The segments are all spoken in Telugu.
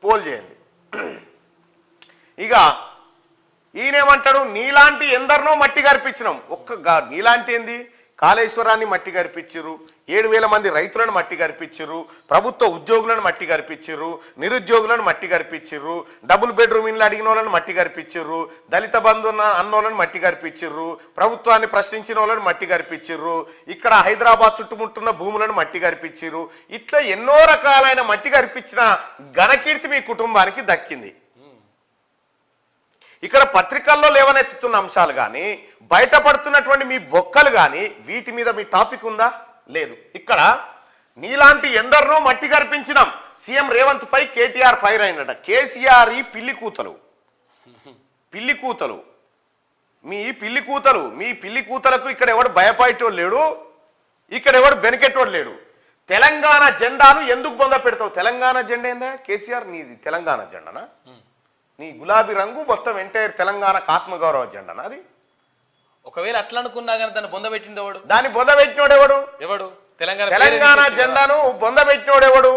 పోల్ చేయండి. ఇక ఈయనేమంటాడు, నీలాంటి ఎందరినో మట్టి గర్పించినాం. నీలాంటి ఏంది, కాళేశ్వరాన్ని మట్టి గర్పించారు, 7,000 మంది రైతులను మట్టి గర్పించారు, ప్రభుత్వ ఉద్యోగులను మట్టి గర్పించారు, నిరుద్యోగులను మట్టి గర్పించారు, డబుల్ బెడ్రూమ్ ఇళ్ళు అడిగిన వాళ్ళని మట్టి గర్పించారు, దళిత బంధు అన్నోళ్ళని మట్టి గర్పించారు, ప్రభుత్వాన్ని ప్రశ్నించిన వాళ్ళని మట్టి గర్పించారు, ఇక్కడ హైదరాబాద్ చుట్టుముట్టున్న భూములను మట్టి గర్పించారు. ఇట్లా ఎన్నో రకాలైన మట్టి గర్పించిన ఘనకీర్తి మీ కుటుంబానికి దక్కింది. ఇక్కడ పత్రికల్లో లేవనెత్తుతున్న అంశాలు కానీ, బయటపడుతున్నటువంటి మీ బొక్కలు కానీ, వీటి మీద మీ టాపిక్ ఉందా? లేదు. ఇక్కడ నీలాంటి ఎందరినో మట్టి గర్పించినాం. సీఎం రేవంత్ పై కేటీఆర్ ఫైర్ అయినట. కేసీఆర్ ఈ పిల్లి కూతలు మీ పిల్లి కూతలకు ఇక్కడ ఎవడు భయపడేటోడు లేడు, ఇక్కడ ఎవడు బెనికెట్టోడు లేడు. తెలంగాణ జెండాను ఎందుకు బొంద పెడతావు? తెలంగాణ జెండా ఏందా కేసీఆర్? నీది తెలంగాణ జెండానా? నీ గులాబీ రంగు మొత్తం ఎంటైర్ తెలంగాణకు ఆత్మగౌరవ జెండానా అది? ఒకవేళ అట్లా అనుకున్నా కానీ దాన్ని బొందబెట్టింది ఎవడు? దాన్ని బొందబెట్టినోడు ఎవడు? తెలంగాణ జెండాను బొందబెట్టినోడు ఎవడు?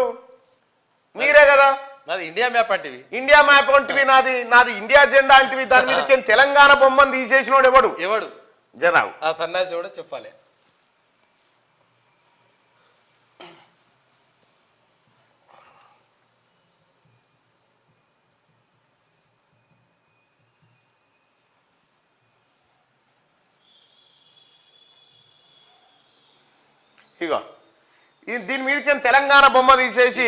మీరే కదా. నాది ఇండియా మ్యాప్ అంటివి. ఇండియా మ్యాప్ అంటివి, నాది ఇండియా జెండా అంటివి. దాని మీద తెలంగాణ బొమ్మను తీసేసినోడు ఎవడు? జనావు ఆ సన్నాసి కూడా చెప్పాలి. ఇగో దీని మీదకి తెలంగాణ బొమ్మ తీసేసి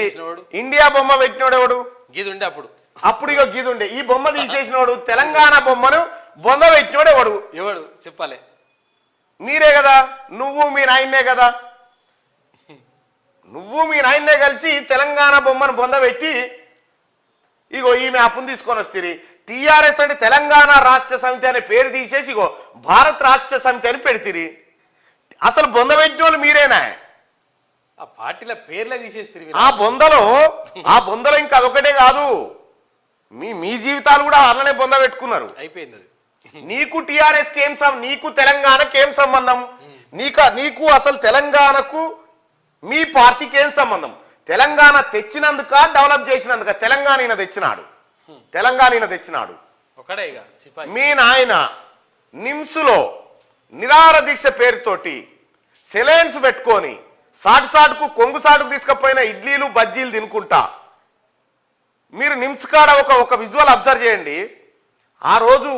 ఇండియా బొమ్మ పెట్టినోడు ఎవడు? గీదుండే అప్పుడు ఇగో గీదుండే. ఈ బొమ్మ తీసేసినోడు, తెలంగాణ బొమ్మను బొమ్మ పెట్టినోడు ఎవడు చెప్పాలి? మీరే కదా. నువ్వు మీ నాయన్నే కలిసి తెలంగాణ బొమ్మను బొంద పెట్టి ఇగో ఈ మ్యాప్ను తీసుకొని వస్తుంది. టీఆర్ఎస్ అంటే తెలంగాణ రాష్ట్ర సమితి అనే పేరు తీసేసి ఇగో భారత్ రాష్ట్ర సమితి అని పెడితిరి. అసలు బొంద పెట్టిన వాళ్ళు మీరేనా? ఆ పార్టీల పేర్లే తీసేస్తారు. ఆ బొందలో ఇంకా అదొకటే కాదు, మీ జీవితాలు కూడా అలానే బొంద పెట్టుకున్నారు. అయిపోయింది అది. నీకు టీఆర్ఎస్కి ఏం నీకు తెలంగాణకి ఏం సంబంధం? నీకు అసలు తెలంగాణకు మీ పార్టీకి ఏం సంబంధం? తెలంగాణ తెచ్చినందుక, డెవలప్ చేసినందుక? తెలంగాణ తెచ్చినాడు. మీ నాయన నిమ్స్లో నిరాహార దీక్ష పేరుతోటి సెలైన్స్ పెట్టుకొని సాటుకు కొంగు సాటుకు తీసుకపోయిన ఇడ్లీలు బజ్జీలు తినుకుంటా మీరు నిమ్స్ కాడ ఒక విజువల్ అబ్జర్వ్ చేయండి. ఆ రోజు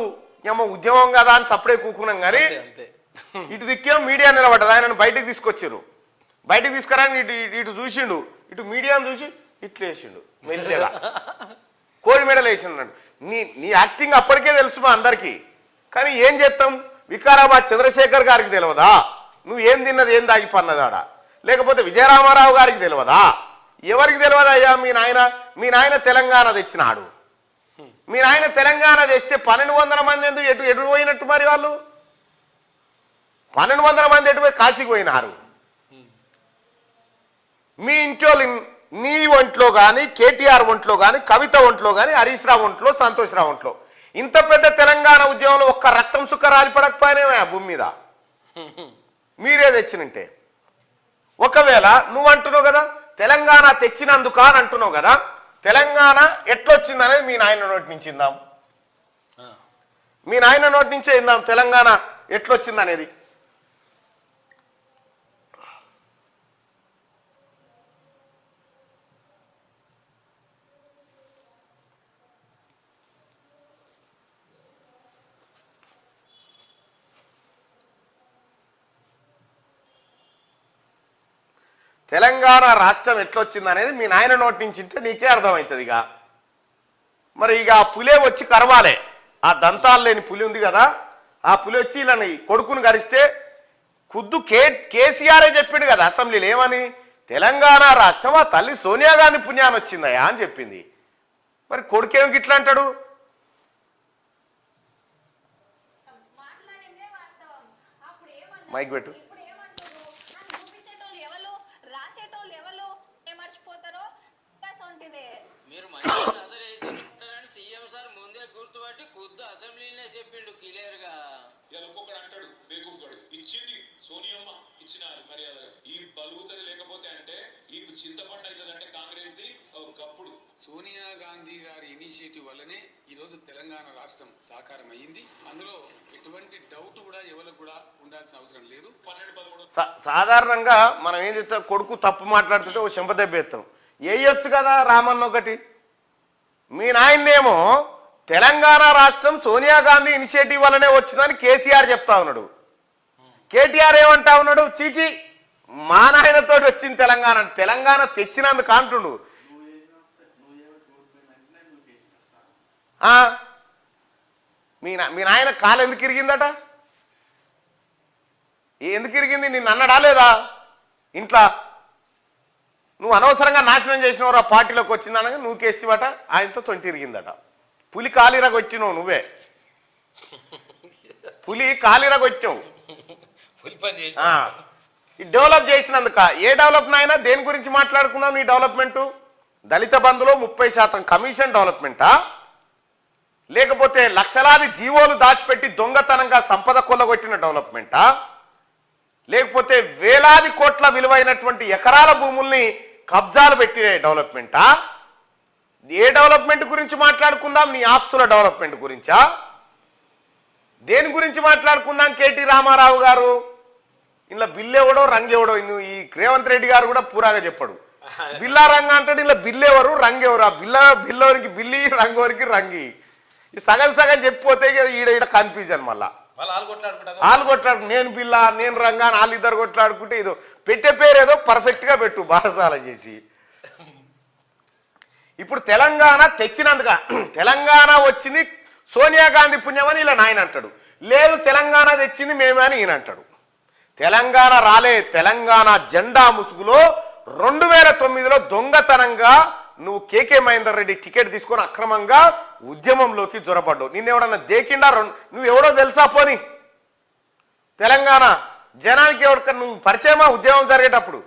ఏమో ఉద్యమం కదా అని సప్పుడే కూకున్నాం కానీ ఇటు దిక్కేమో మీడియా నిలబడ్డది. ఆయనను బయటకు తీసుకొచ్చారు. బయటకు తీసుకురాని ఇటు చూసిండు, ఇటు మీడియాను చూసి ఇట్లు వేసిండు మెల్లిగా, కోడి మెడలు వేసిండు. నీ యాక్టింగ్ అప్పటికే తెలుసు మా అందరికీ. కానీ ఏం చేస్తాం? వికారాబాద్ చంద్రశేఖర్ గారికి తెలియదా నువ్వేం తిన్నది, ఏం దాగిపన్నదాడా? లేకపోతే విజయరామారావు గారికి తెలియదా? ఎవరికి తెలియదా? అయ్యా మీ నాయన తెలంగాణ తెచ్చినాడు. మీ నాయన తెలంగాణ తెస్తే 1,200 మంది ఎందుకు ఎటు పోయినట్టు? మరి వాళ్ళు 1,200 మంది ఎటు పోయి కాశీకి పోయినారు. మీ ఇంట్లో నీ ఒంట్లో కానీ, కేటీఆర్ ఒంట్లో కానీ, కవిత ఒంట్లో కానీ, హరీష్ రావు ఒంట్లో, సంతోష్ రావు ఒంట్లో ఇంత పెద్ద తెలంగాణ ఉద్యమంలో ఒక్క రక్తం సుక్క రాలిపడకపోయినా ఆ భూమి మీద మీరే తెచ్చినంటే. ఒకవేళ నువ్వు అంటున్నావు కదా తెలంగాణ తెచ్చినందుక అని అంటున్నావు కదా, తెలంగాణ ఎట్లొచ్చింది అనేది మీ నాయన నోటి నుంచి ఇందాం. మీ నాయన నోటి నుంచే ఇందాం తెలంగాణ ఎట్లొచ్చింది అనేది. తెలంగాణ రాష్ట్రం ఎట్లొచ్చింది అనేది మీ నాయన నోటి నుంచి ఉంటే నీకే అర్థమవుతుంది. మరి ఆ పులే వచ్చి కరవాలే. ఆ దంతాలు లేని పులి ఉంది కదా, ఆ పులి వచ్చి ఇలా కొడుకుని గరిస్తే ఖుద్దు కేసీఆరే చెప్పిండు కదా అసెంబ్లీలో ఏమని, తెలంగాణ రాష్ట్రం ఆ తల్లి సోనియా గాంధీ పుణ్యాన్ని వచ్చిందయా అని చెప్పింది. మరి కొడుకేం గిట్లా అంటాడు? మైక్ పెట్టు. మీరు సీఎం సార్ ముందే గుర్తుపట్టి కొద్ది అసెంబ్లీనే చెప్పిండు క్లియర్ గా. ఇలా ఒక్కొక్కడు అంటాడు బేకూఫ్ గడు ఇచ్చింది సోనియమ్మ ఇచ్చినారు మర్యాదగా ఈ బలుగుతుంది లేకపోతే అంటే ఈ చింతపండు అవుతుంది అంటే కాంగ్రెస్ ది గప్పుడు. సోనియా గాంధీ గారి ఇనిషియేటివ్ వల్లనే ఈరోజు తెలంగాణ రాష్ట్రం సాకారం అయ్యింది. అందులో ఎటువంటి డౌట్ కూడా ఎవరికి కూడా ఉండాల్సిన అవసరం లేదు. 12-13 సాధారణంగా మనం ఏం చెప్తాం, కొడుకు తప్పు మాట్లాడుతుంటే ఓ చెంపదెబ్బ ఎత్తాం. వేయొచ్చు కదా రామన్న ఒకటి. మీ నాయన్నేమో తెలంగాణ రాష్ట్రం సోనియా గాంధీ ఇనిషియేటివ్ వల్లనే వచ్చిందని కేసీఆర్ చెప్తా ఉన్నాడు. కేటీఆర్ ఏమంటా ఉన్నాడు, చీచి మా నాయనతో వచ్చింది తెలంగాణ, తెలంగాణ తెచ్చినందుకు అంటుండు. మీ నాయన కాలు ఎందుకు ఇరిగిందట? ఎందుకు ఇరిగింది? నిన్ను అన్నడా లేదా ఇంట్లో? నువ్వు అనవసరంగా నాశనం చేసినవరా పార్టీలోకి వచ్చిందనగా నువ్వు కేసివట, ఆయనతో తొంటి ఇరిగిందట. పులి కాలిరగొచ్చినావు నువ్వే, పులి కాలిరగొచ్చావు. ఈ డెవలప్ చేసినందుక ఏ డెవలప్ నాయన? దేని గురించి మాట్లాడుకుందాం నీ డెవలప్మెంటు? దళిత బంధులో 30% కమిషన్ డెవలప్మెంటా, లేకపోతే లక్షలాది జీవోలు దాచిపెట్టి దొంగతనంగా సంపద కొల్లగొట్టిన డెవలప్మెంటా, లేకపోతే వేలాది కోట్ల విలువైనటువంటి ఎకరాల భూముల్ని కబ్జాలు పెట్టిన డెవలప్మెంటా? ఏ డెవలప్మెంట్ గురించి మాట్లాడుకుందాం? నీ ఆస్తుల డెవలప్మెంట్ గురించా? దేని గురించి మాట్లాడుకుందాం? కేటీ రామారావు గారు ఇలా బిల్లు ఎవడో రంగు ఎవడో, ఈ రేవంత్ రెడ్డి గారు కూడా పూరాగా చెప్పాడు. బిల్లా రంగు అంటాడు, ఇలా బిల్లు ఎవరు రంగు ఎవరు? ఆ బిల్లోనికి బిల్లి రంగోరికి రంగి ఈ సగం సగం చెప్పిపోతే ఈడ కన్ఫ్యూజన్. మళ్ళా వాళ్ళు కొట్లాడు, నేను బిల్లా నేను రంగా అని వాళ్ళిద్దరు కొట్లాడుకుంటే ఇదో పెట్టే పేరు ఏదో పర్ఫెక్ట్గా పెట్టు బారసాల చేసి. ఇప్పుడు తెలంగాణ తెచ్చినందుక, తెలంగాణ వచ్చింది సోనియా గాంధీ పుణ్యమని ఇలా నాయన అంటాడు. లేదు తెలంగాణ తెచ్చింది మేమే అని ఈయన అంటాడు. తెలంగాణ రాలే, తెలంగాణ జెండా ముసుగులో 2009లో దొంగతనంగా నువ్వు కేకే మహేందర్ రెడ్డి టికెట్ తీసుకొని అక్రమంగా ఉద్యమంలోకి జొరపడ్డావు. నిన్నెవడన్నా దేకిండా? నువ్వు ఎవడో తెలుసా? పోని తెలంగాణ జనానికి ఎవరికన్నా నువ్వు పరిచయమా? ఉద్యమం జరిగేటప్పుడు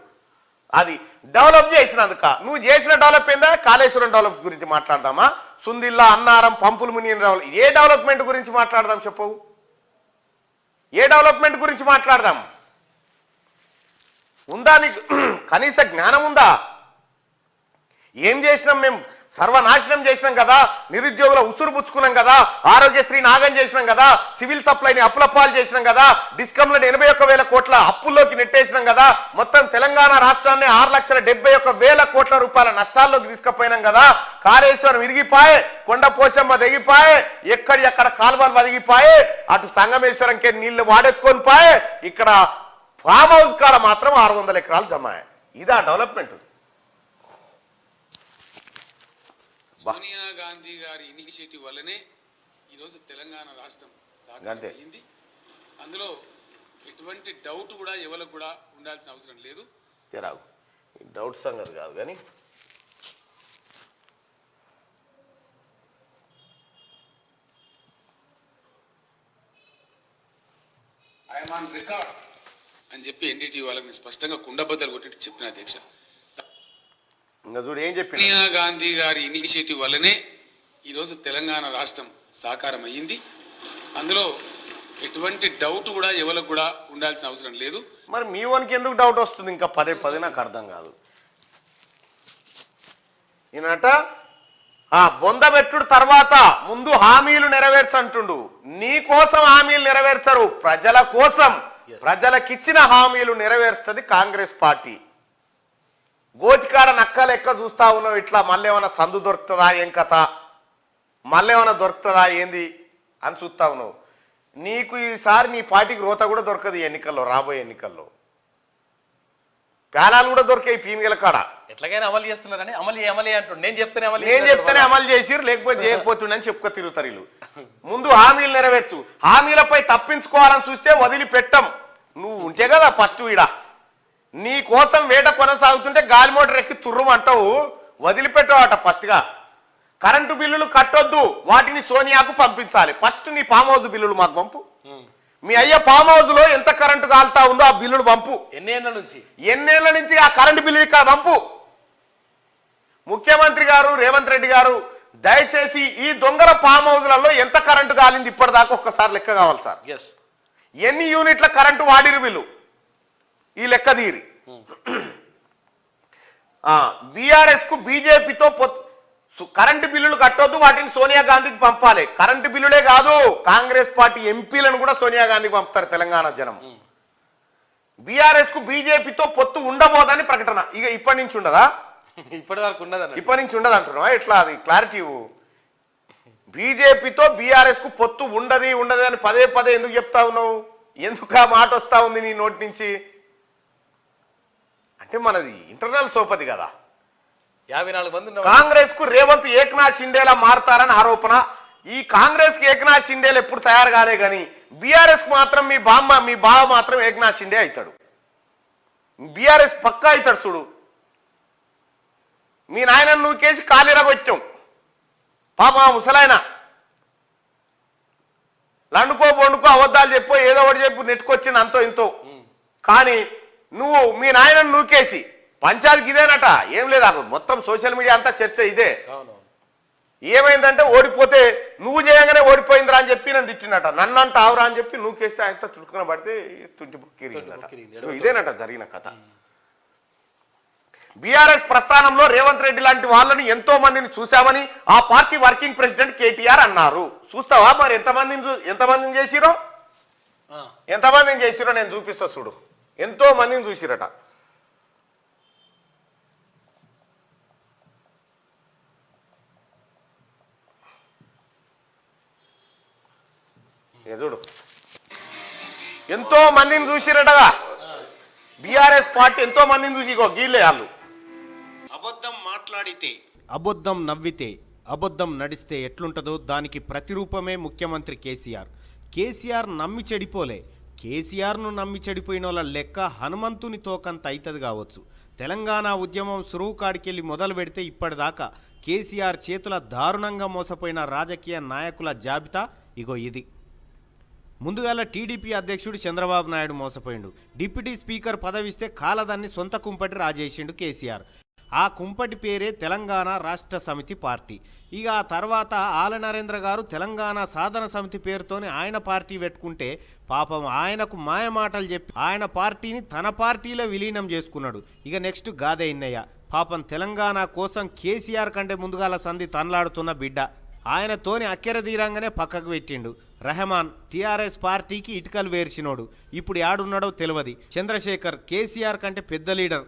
అది డెవలప్ చేసినందుక. నువ్వు చేసిన డెవలప్ ఏందా? కాళేశ్వరం డెవలప్ గురించి మాట్లాడదామా? సుందిల్లా, అన్నారం, పంపులు మునిగిన డెవలప్, ఏ డెవలప్మెంట్ గురించి మాట్లాడదాం చెప్పవు? ఏ డెవలప్మెంట్ గురించి మాట్లాడదాం? ఉందా నీకు కనీస జ్ఞానం ఉందా? ఏం చేసినాం మేము? సర్వనాశనం చేసినాం కదా, నిరుద్యోగుల ఉసురు పుచ్చుకున్నాం కదా, ఆరోగ్యశ్రీ నాగం చేసినాం కదా, సివిల్ సప్లైని అప్పులపాలు చేసినాం కదా, డిస్కంలను 81,000 కోట్ల అప్పుల్లోకి నెట్టేసినాం కదా, మొత్తం తెలంగాణ రాష్ట్రాన్ని 6,71,000 కోట్ల రూపాయల నష్టాల్లోకి తీసుకుపోయినాం కదా, కాళేశ్వరం విరిగిపాయే, కొండ పోశమ్మ తెగిపాయే, ఎక్కడ కాలువలు వదిగిపాయే, అటు సంగమేశ్వరంకే నీళ్లు వాడెత్తుకొని పాయే, ఇక్కడ ఫామ్ హౌస్ కాడ మాత్రం 600 ఎకరాలు జమాయే. ఇదా డెవలప్మెంట్? సోనియా గాంధీ గారి ఇనిషియేటివ్ వల్లనే ఈరోజు తెలంగాణ రాష్ట్రం సాకారం అయ్యింది. అందులో ఎటువంటి డౌట్ కూడా ఎవరికి కూడా ఉండాల్సిన అవసరం లేదు. డౌట్ సంగతి కాదు కానీ ఐఎమ్ ఆన్ రికార్డ్ అని చెప్పి ఎన్డీటీ వాళ్ళకి స్పష్టంగా కుండబద్దలు కొట్టి చెప్పిన అధ్యక్ష. ఇంకా చూడు ఏం చెప్పి, సోనియా గాంధీ గారి ఇనిషియేటివ్ వల్లనే ఈరోజు తెలంగాణ రాష్ట్రం సాకారం అయ్యింది. అందులో ఎటువంటి డౌట్ కూడా ఎవరికి కూడా ఉండాల్సిన అవసరం లేదు. మరి మీ వానికి ఎందుకు డౌట్ వస్తుంది? ఇంకా పదే నాకు అర్థం కాదు. ఈయనట బొందబెట్టుడు తర్వాత ముందు హామీలు నెరవేర్చంటుండు. నీ కోసం హామీలు నెరవేర్చరు, ప్రజల కోసం, ప్రజలకిచ్చిన హామీలు నెరవేరుస్తుంది కాంగ్రెస్ పార్టీ. గోతికాడ నక్క లెక్క చూస్తా ఉన్నావు ఇట్లా. మళ్ళీ ఏమైనా సందు దొరుకుతుందా, ఏం కథ, మళ్ళీ ఏమైనా దొరుకుతుందా ఏంది అని చూస్తా ఉన్నావు. నీకు ఈసారి నీ పార్టీకి రోత కూడా దొరకదు ఎన్నికల్లో, రాబోయే ఎన్నికల్లో. ప్యాలాలు కూడా దొరికాయి పీనుగల కాడ. ఎట్లాగైనా అమలు చేస్తున్నారని అమలు అంటుండు. నేను చెప్తేనే అమలు చేసిరు, లేకపోతే చేయకపోతుండని చెప్పుకో తిరుగుతారు వీళ్ళు. ముందు హామీలు నెరవేర్చు. హామీలపై తప్పించుకోవాలని చూస్తే వదిలిపెట్టం. నువ్వు ఉంటే కదా ఫస్ట్ ఈడ నీ కోసం వేట కొనసాగుతుంటే గాలి మోటార్ ఎక్కి తుర్రుమంటావు, వదిలిపెట్టావట ఫస్ట్గా. కరెంటు బిల్లులు కట్టొద్దు, వాటిని సోనియాకు పంపించాలి. ఫస్ట్ నీ ఫామ్ హౌస్ బిల్లులు మాకు పంపు. మీ అయ్య ఫామ్ హౌస్ లో ఎంత కరెంటు కాలుతా ఉందో ఆ బిల్లులు పంపు. ఎన్నేళ్ల నుంచి ఆ కరెంటు బిల్లు ఇక్కడ పంపు. ముఖ్యమంత్రి గారు రేవంత్ రెడ్డి గారు దయచేసి ఈ దొంగల ఫామ్ హౌస్లలో ఎంత కరెంటు కాలింది ఇప్పటిదాకా ఒక్కసారి లెక్క కావాలి సార్. ఎస్, ఎన్ని యూనిట్ల కరెంటు వాడిరు వీళ్ళు ఈ లెక్క తీరి. బీఆర్ఎస్ కు బీజేపీతో కరెంటు బిల్లులు కట్టొద్దు, వాటిని సోనియా గాంధీకి పంపాలి. కరెంటు బిల్లులే కాదు, కాంగ్రెస్ పార్టీ ఎంపీలను కూడా సోనియా గాంధీకి పంపుతారు తెలంగాణ జనం. బీఆర్ఎస్ కు బీజేపీతో పొత్తు ఉండబోదని ప్రకటన. ఇక ఇప్పటి నుంచి ఉండదా? ఇప్పటి వరకు ఉండదు. ఇప్పటి నుంచి ఉండదు అంటున్నావా? ఎట్లా అది క్లారిటీ? బీజేపీతో బీఆర్ఎస్ కు పొత్తు ఉండదు అని పదే పదే ఎందుకు చెప్తా ఉన్నావు? ఎందుకు ఆ మాట వస్తా ఉంది నీ నోటి నుంచి? అంటే మనది ఇంటర్నల్ సోపది కదా. 54 మంది కాంగ్రెస్ కు రేవంత్ ఏక్నాథ్ షిండేలా మారతారని ఆరోపణ. ఈ కాంగ్రెస్ కి ఏక్నాథ్ షిండేలు ఎప్పుడు తయారు కాలే కానీ బీఆర్ఎస్ కు మాత్రం మీ బావ మాత్రం ఏక్నాథ్ షిండే అవుతాడు. బీఆర్ఎస్ పక్కా అవుతాడు. చూడు, మీ నాయన నువ్వు కేసి కాలిరగొచ్చాం పాప ముసలాయన. లండుకో బొండుకో అబద్ధాలు చెప్పో ఏదో ఒకటి చెప్పు నెట్టుకొచ్చింది అంతో ఇంతో. కానీ నువ్వు మీ నాయనను నూకేసి పంచాయతీకి ఇదేనట. ఏం లేదా, మొత్తం సోషల్ మీడియా అంతా చర్చ ఇదే. ఏమైందంటే ఓడిపోతే నువ్వు చేయంగానే ఓడిపోయిందిరా అని చెప్పి నన్ను తిట్టినట. నన్ను అంట ఆవురా అని చెప్పి నూకేస్తే ఆయన చుట్టుకుని పడితే తుంటిపోకిరిందట. ఇదేనట జరిగిన కథ. బీఆర్ఎస్ ప్రస్థానంలో రేవంత్ రెడ్డి లాంటి వాళ్ళని ఎంతో మందిని చూశామని ఆ పార్టీ వర్కింగ్ ప్రెసిడెంట్ కేటీఆర్ అన్నారు. చూస్తావా మరి ఎంతమందిని చేసిరో? ఎంతమందిని చేసిరో నేను చూపిస్తా చూడు. ఎంతో మందిని చూసిరట. చూడు, ఎంతో మందిని చూసిరటగా. బీఆర్ఎస్ పార్టీ ఎంతో మందిని చూసి గీలే వాళ్ళు. అబద్ధం మాట్లాడితే, అబద్ధం నవ్వితే, అబద్ధం నడిస్తే ఎట్లుంటుందో దానికి ప్రతిరూపమే ముఖ్యమంత్రి కేసీఆర్. కేసీఆర్ నమ్మి చెడిపోలే. కేసీఆర్ను నమ్మి చెడిపోయిన వాళ్ళ లెక్క హనుమంతుని తోకంత అవుతుంది కావచ్చు. తెలంగాణ ఉద్యమం సురువు కాడికెళ్ళి మొదలు పెడితే ఇప్పటిదాకా కేసీఆర్ చేతుల దారుణంగా మోసపోయిన రాజకీయ నాయకుల జాబితా ఇగో ఇది. ముందుగాల టీడీపీ అధ్యక్షుడు చంద్రబాబు నాయుడు మోసపోయిండు. డిప్యూటీ స్పీకర్ పదవిస్తే కాలదాన్ని సొంత కుంపటి రాజేసిండు కేసీఆర్. ఆ కుంపటి పేరే తెలంగాణ రాష్ట్ర సమితి పార్టీ. ఇక ఆ తర్వాత ఆల నరేంద్ర గారు తెలంగాణ సాధన సమితి పేరుతోని ఆయన పార్టీ పెట్టుకుంటే పాపం ఆయనకు మాయమాటలు చెప్పి ఆయన పార్టీని తన పార్టీలో విలీనం చేసుకున్నాడు. ఇక నెక్స్ట్ గాదే ఇన్నయ్య పాపం తెలంగాణ కోసం కేసీఆర్ కంటే ముందుగాల సంధి తనలాడుతున్న బిడ్డ. ఆయనతోని అక్కెర తీరంగానే పక్కకు పెట్టిండు. రెహమాన్ టీఆర్ఎస్ పార్టీకి ఇటుకలు వేర్చినోడు. ఇప్పుడు యాడున్నాడో తెలియదు. చంద్రశేఖర్ కేసీఆర్ కంటే పెద్ద లీడర్.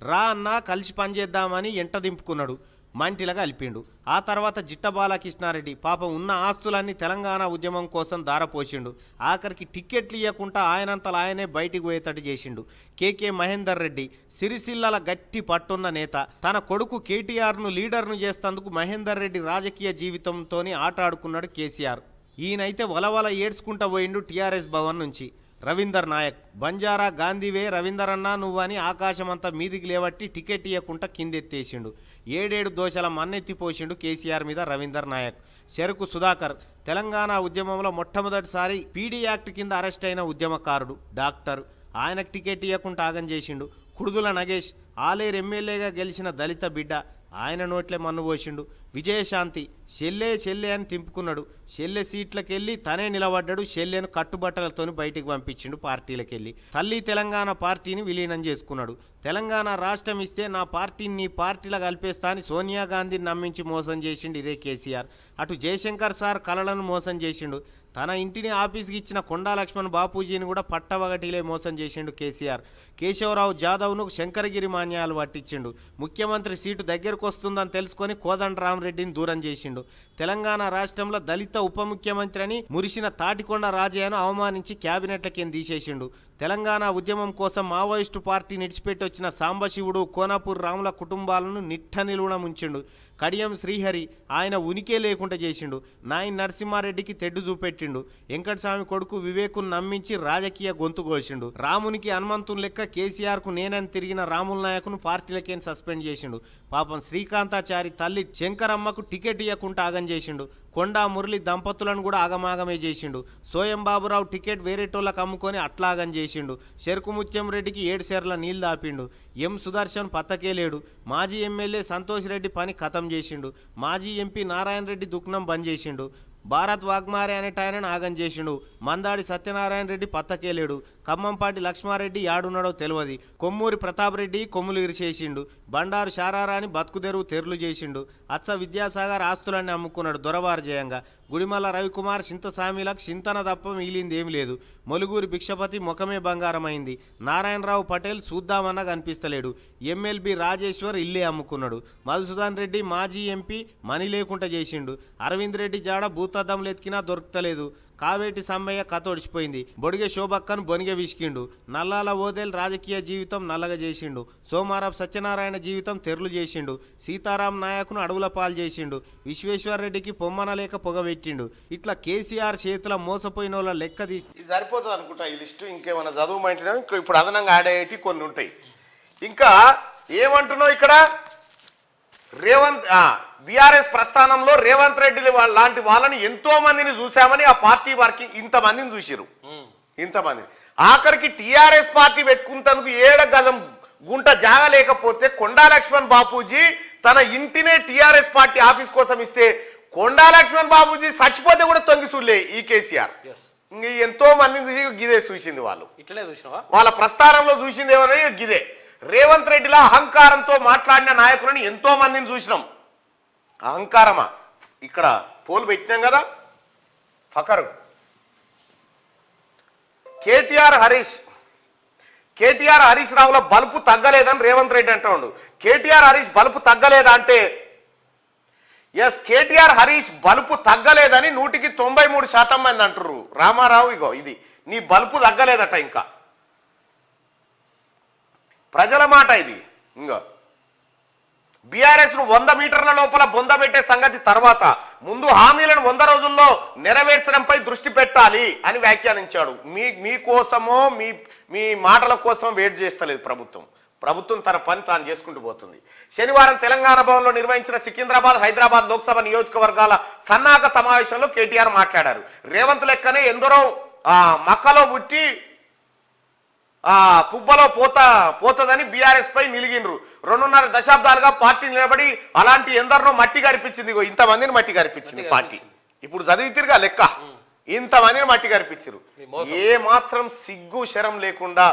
రా అన్నా కలిసి పనిచేద్దామని ఎంట దింపుకున్నాడు. మంటిలాగా అలిపిండు. ఆ తర్వాత జిట్ట బాలకృష్ణారెడ్డి పాపం ఉన్న ఆస్తులన్నీ తెలంగాణ ఉద్యమం కోసం దారపోసిండు. ఆఖరికి టిక్కెట్లు ఇవ్వకుండా ఆయనంతలా ఆయనే బయటికి పోయేటట్టు చేసిండు. కేకే మహేందర్ రెడ్డి సిరిసిల్లల గట్టి పట్టున్న నేత. తన కొడుకు కేటీఆర్ను లీడర్ను చేస్తేందుకు మహేందర్ రెడ్డి రాజకీయ జీవితంతోని ఆట ఆడుకున్నాడు కేసీఆర్. ఈయనైతే వలవల ఏడ్చుకుంటా పోయిండు టీఆర్ఎస్ భవన్ నుంచి. రవీందర్ నాయక్ బంజారా గాంధీవే రవీందర్ అన్నా నువ్వని ఆకాశమంతా మీదికి లేవట్టి టికెట్ ఇవ్వకుండా కిందెత్తేసిండు. 7 దోషాల మన్నెత్తిపోసిండు కేసీఆర్ మీద రవీందర్ నాయక్. చెరుకు సుధాకర్ తెలంగాణ ఉద్యమంలో మొట్టమొదటిసారి పీడీ యాక్ట్ కింద అరెస్ట్ అయిన ఉద్యమకారుడు, డాక్టర్. ఆయనకు టికెట్ ఇవ్వకుండా ఆగం చేసిండు. కుడుదుల నగేష్ ఆలేరు ఎమ్మెల్యేగా గెలిచిన దళిత బిడ్డ. ఆయన నోట్లే మన్ను పోసిండు. విజయశాంతి చెల్లె అని తింపుకున్నాడు. చెల్లె సీట్లకెళ్ళి తనే నిలబడ్డాడు. చెల్లెను కట్టుబట్టలతో బయటికి పంపించిండు పార్టీలకెళ్ళి. తల్లి తెలంగాణ పార్టీని విలీనం చేసుకున్నాడు. తెలంగాణ రాష్ట్రం ఇస్తే నా పార్టీని నీ పార్టీలో కలిపేస్తా అని సోనియా గాంధీని నమ్మించి మోసం చేసిండు ఇదే కేసీఆర్. అటు జయశంకర్ సార్ కలలను మోసం చేసిండు. తన ఇంటిని ఆఫీస్కి ఇచ్చిన కొండా లక్ష్మణ్ బాపూజీని కూడా పట్టవగటిలే మోసం చేసిండు కేసీఆర్. కేశవరావు జాదవ్ను శంకరగిరి మాన్యాలు పట్టించిండు. ముఖ్యమంత్రి సీటు దగ్గరకు వస్తుందని తెలుసుకొని కోదండరామరెడ్డిని దూరం చేసిండు. తెలంగాణ రాష్ట్రంలో దళిత ఉప ముఖ్యమంత్రి అని మురిసిన తాటికొండ రాజయ్యను అవమానించి క్యాబినెట్లకేం తీసేసిండు. తెలంగాణ ఉద్యమం కోసం మావోయిస్టు పార్టీ నిడిచిపెట్టి వచ్చిన సాంబశివుడు, కోనాపూర్ రాముల కుటుంబాలను నిట్ట నిలువున ముంచిండు. కడియం శ్రీహరి ఆయన ఉనికే లేకుండా చేసిండు. నాయన్ నరసింహారెడ్డికి తెడ్డు చూపెట్టిండు. వెంకటస్వామి కొడుకు వివేకును నమ్మించి రాజకీయ గొంతు కోసిండు. రామునికి హనుమంతుని లెక్క కేసీఆర్కు నేనని తిరిగిన రాముల నాయకును పార్టీలకేం సస్పెండ్ చేసిండు. పాపం శ్రీకాంతాచారి తల్లి శంకరమ్మకు టికెట్ ఇవ్వకుండా ఆగం చేసిండు. కొండా మురళి దంపతులను కూడా ఆగమాగమే చేసిండు. సోయం బాబురావు టికెట్ వేరేటోళ్ళకు అమ్ముకొని అట్లాగం చేసిండు. చేసిండు. చెరుకు ముత్యం రెడ్డికి 7 సేర్ల నీళ్లు దాపిండు. ఎం సుదర్శన్ పత్తకే లేడు. మాజీ ఎమ్మెల్యే సంతోష్ రెడ్డి పని ఖతం చేసిండు. మాజీ ఎంపీ నారాయణ రెడ్డి దుకాణం బంద్ చేసిండు. భారత్ వాగ్మారే అనేట ఆయనను ఆగం చేసిండు. మందాడి సత్యనారాయణ రెడ్డి పత్తకేలేడు. ఖమ్మంపాటి లక్ష్మారెడ్డి యాడున్నాడో తెలియదు. కొమ్మూరి ప్రతాప్ రెడ్డి కొమ్ములు ఇరిచేసిండు. బండారు శారారాని బతుకుదెరువు తెరులు చేసిండు. అచ్చ విద్యాసాగర్ ఆస్తులన్నీ అమ్ముకున్నాడు దొరవారజయంగా. గుడిమల్ల రవికుమార్ చింతసామిలకు చింతన తప్ప మిగిలింది ఏమి లేదు. మొలుగూరి భిక్షపతి ముఖమే బంగారమైంది. నారాయణరావు పటేల్ చూద్దామన్నా కనిపిస్తలేడు. ఎమ్మెల్బి రాజేశ్వర్ ఇల్లే అమ్ముకున్నాడు. మధుసూదన్ రెడ్డి మాజీ ఎంపీ మనీ లేకుండా చేసిండు. అరవింద్ రెడ్డి జాడ భూతద్దం ఎత్కినా దొరకలేదు. కావేటి సమ్మయ్య కతోడిచిపోయింది. బొడిగే శోభక్కను బొనిగే విసికిండు. నల్లాల ఓదేల్ రాజకీయ జీవితం నల్లగా చేసిండు. సోమారావు సత్యనారాయణ జీవితం తెరులు చేసిండు. సీతారాం నాయకును అడవుల పాలు చేసిండు. విశ్వేశ్వరరెడ్డికి పొమ్మన లేక పొగబెట్టిండు. ఇట్లా కేసీఆర్ చేతుల మోసపోయిన వాళ్ళ లెక్క తీసి ఇది సరిపోతుంది అనుకుంటా ఈ లిస్టు. ఇంకేమైనా చదువుమంటున్నా ఇంకా ఇప్పుడు అదనంగా యాడ్ అయ్యేటి కొన్ని ఉంటాయి. ఇంకా ఏమంటున్నావు ఇక్కడ రేవంత్ బీఆర్ఎస్ ప్రస్థానంలో రేవంత్ రెడ్డి లాంటి వాళ్ళని ఎంతో మందిని చూసామని ఆ పార్టీ వర్కింగ్ ఇంతమందిని చూసిరు. ఇంతమంది ఆఖరికి టీఆర్ఎస్ పార్టీ పెట్టుకుంటందుకు 7 గజం గుంట జాగ లేకపోతే కొండా లక్ష్మణ్ బాపూజీ తన ఇంటినే టీఆర్ఎస్ పార్టీ ఆఫీస్ కోసం ఇస్తే కొండా లక్ష్మణ్ బాపూజీ చచ్చిపోతే కూడా తొంగి చూడలే ఈ కేసీఆర్. ఇంక ఎంతో మందిని చూసి గిదే చూసింది వాళ్ళు. ఇట్లనే చూసినావా? వాళ్ళ ప్రస్థానంలో చూసింది ఎవరని గిదే. రేవంత్ రెడ్డిలా అహంకారంతో మాట్లాడిన నాయకులని ఎంతో మందిని చూసినాం. అహంకారమా ఇక్కడ పోలు పెట్టినాం కదా. ఫకరు కేటీఆర్ హరీష్ రావుల బలుపు తగ్గలేదని రేవంత్ రెడ్డి అంటాడు. కేటీఆర్ హరీష్ బలుపు తగ్గలేదా అంటే ఎస్, కేటీఆర్ హరీష్ బలుపు తగ్గలేదని 193% మంది అంటారు. రామారావు ఇగో ఇది నీ బలుపు తగ్గలేదట. ఇంకా ప్రజల మాట ఇది. ఇంకా బీఆర్ఎస్ ను 100 మీటర్ల లోపల బొందబెట్టే సంగతి తర్వాత ముందు హామీలను 100 రోజుల్లో నెరవేర్చడంపై దృష్టి పెట్టాలి అని వ్యాఖ్యానించాడు. మీకోసమో మీ మాటల కోసం వెయిట్ చేస్తలేదు ప్రభుత్వం తన పని తాను చేసుకుంటూ పోతుంది. శనివారం తెలంగాణ భవన్లో నిర్వహించిన సికింద్రాబాద్ హైదరాబాద్ లోక్సభ నియోజకవర్గాల సన్నాహక సమావేశంలో కేటీఆర్ మాట్లాడారు. రేవంత్ లెక్కనే ఎందరో మక్కలో పుట్టి పుబ్బలో పోతదని బీఆర్ఎస్ పై నిలిగినరు. 2.5 దశాబ్దాలుగా పార్టీ నిలబడి అలాంటి ఎందరినో మట్టి గారిపించింది. ఇంతమందిని మట్టి గారిపించింది పార్టీ. ఇప్పుడు చదివితిరుగా లెక్క, ఇంతమందిని మట్టి గారిపించారు. ఏ మాత్రం సిగ్గు శరం లేకుండా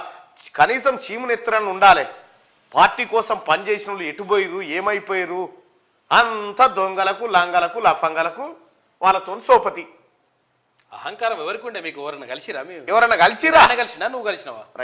కనీసం చీమునెత్తురని ఉండాలి. పార్టీ కోసం పనిచేసిన వాళ్ళు ఎటుపోయిరు, ఏమైపోయారు, అంత దొంగలకు లంగలకు లఫంగలకు వాళ్ళతో సోపతి. అహంకారం ఎవరికి ఉండే? మీకు ఎవరన్నా కలిసిరా? ఎవరన్నా కలిసిరా? కలిసినా నువ్వు కలిసినావా?